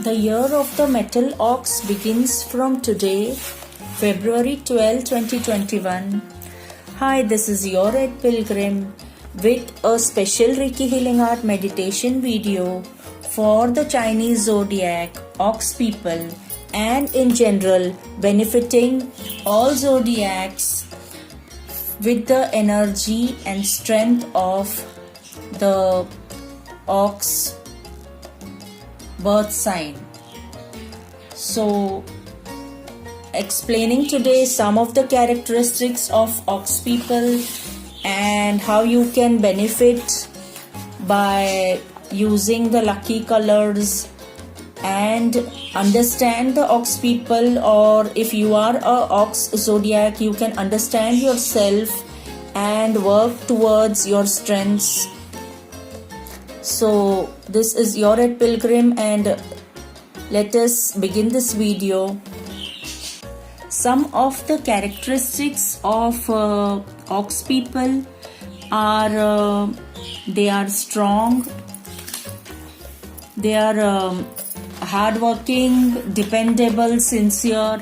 The year of the metal ox begins from today, February 12, 2021. Hi, this is your Red Pilgrim with a special Reiki Healing Art meditation video for the Chinese zodiac, ox people, and in general benefiting all zodiacs with the energy and strength of the ox birth sign. So, explaining today some of the characteristics of ox people and how you can benefit by using the lucky colors and understand the ox people, or if you are a ox zodiac, you can understand yourself and work towards your strengths. So this is your Red Pilgrim and let us begin this video. Some of the characteristics of ox people are they are strong, they are hardworking, dependable, sincere,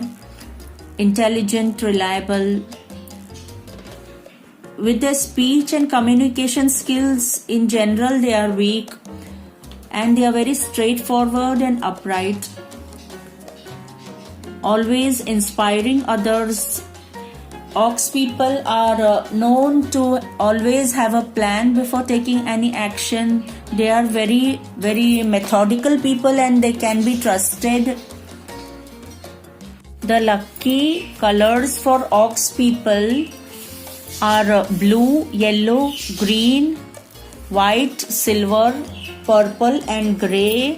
intelligent, reliable. With their speech and communication skills in general, they are weak and they are very straightforward and upright, always inspiring others. Ox people are known to always have a plan before taking any action. They are very, very methodical people and they can be trusted. The lucky colors for ox people are blue, yellow, green, white, silver, purple and grey.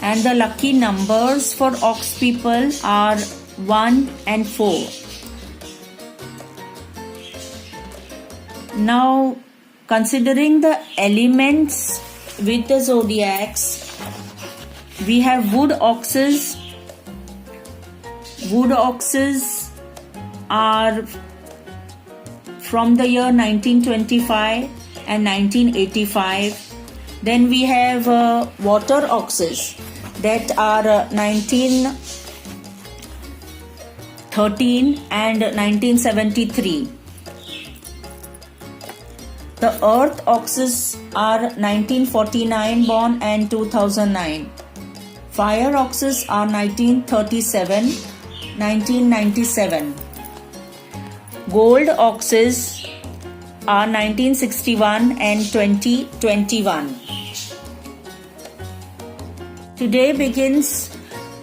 And the lucky numbers for ox people are 1 and 4. Now, considering the elements with the zodiacs, we have wood oxes. Wood oxes are from the year 1925 and 1985. Then we have water oxes that are 1913 and 1973. The earth oxes are 1949 born and 2009. Fire oxes are 1937, 1997. Gold oxes are 1961 and 2021. Today begins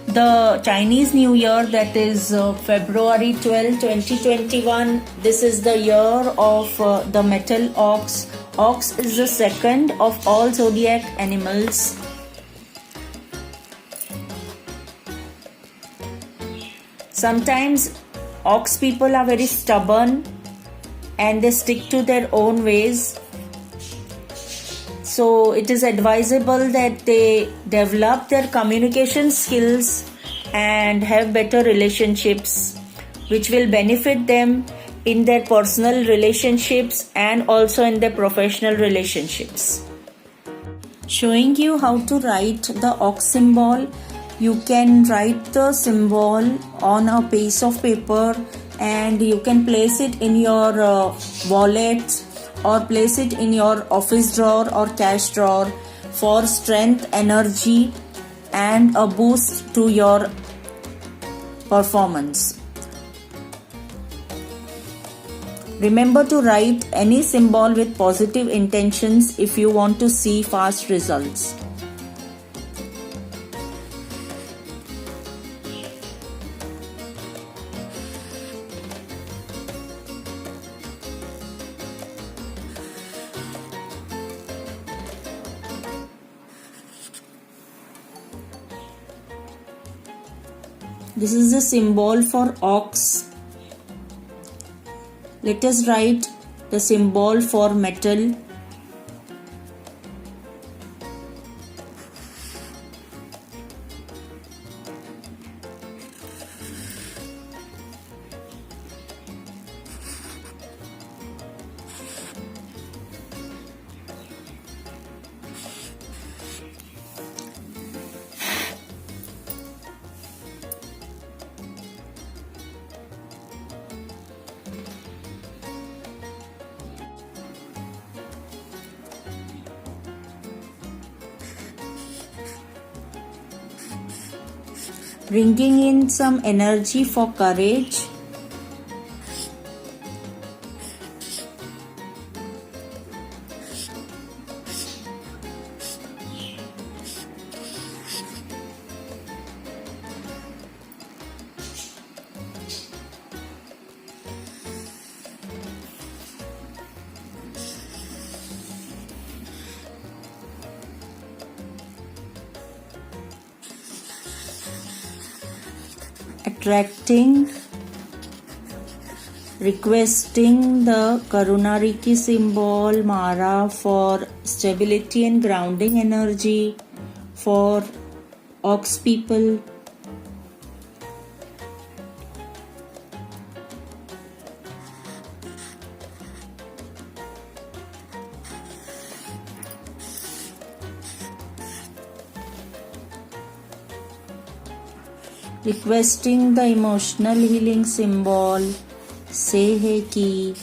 the Chinese New Year, that is February 12, 2021. This is the year of the metal ox. Ox is the second of all zodiac animals. Sometimes ox people are very stubborn and they stick to their own ways. So it is advisable that they develop their communication skills and have better relationships, which will benefit them in their personal relationships and also in their professional relationships. Showing you how to write the ox symbol. You can write the symbol on a piece of paper and you can place it in your wallet or place it in your office drawer or cash drawer for strength, energy and a boost to your performance. Remember to write any symbol with positive intentions if you want to see fast results. This is the symbol for ox. Let us write the symbol for metal. bringing in some energy for courage. Attracting, requesting the Karunariki symbol Mara for stability and grounding energy for Ox people. Requesting the emotional healing symbol say hai ki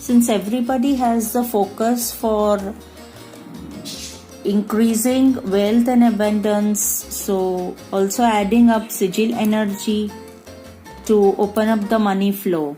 since everybody has the focus for increasing wealth and abundance, so also adding up sigil energy to open up the money flow.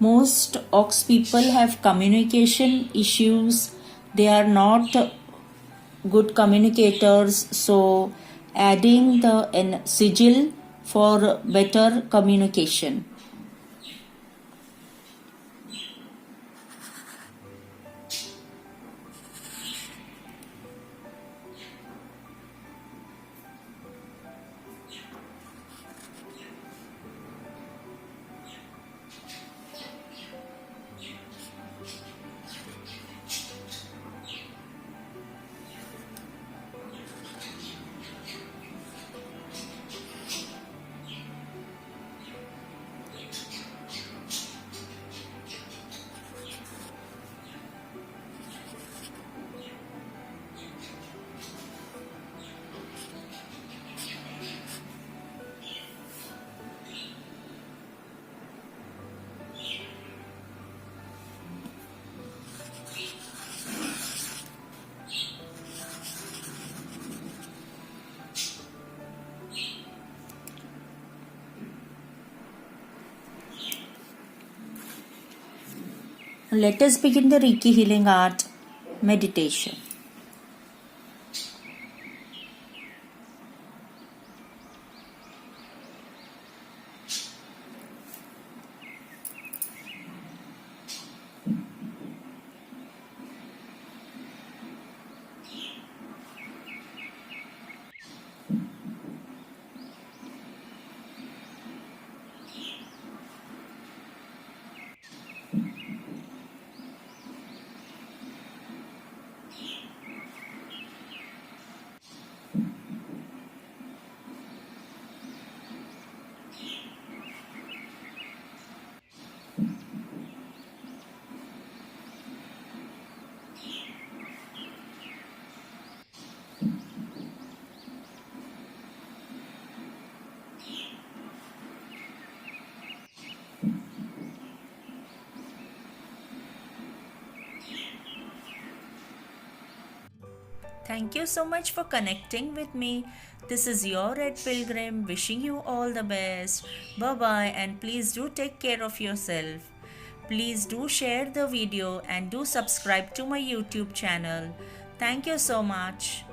Most Ox people have communication issues. They are not good communicators. So adding the sigil for better communication. Let us begin the Reiki healing art meditation. Thank you so much for connecting with me. This is your Red Pilgrim wishing you all the best. Bye bye, and please do take care of yourself. Please do share the video and do subscribe to my YouTube channel. Thank you so much.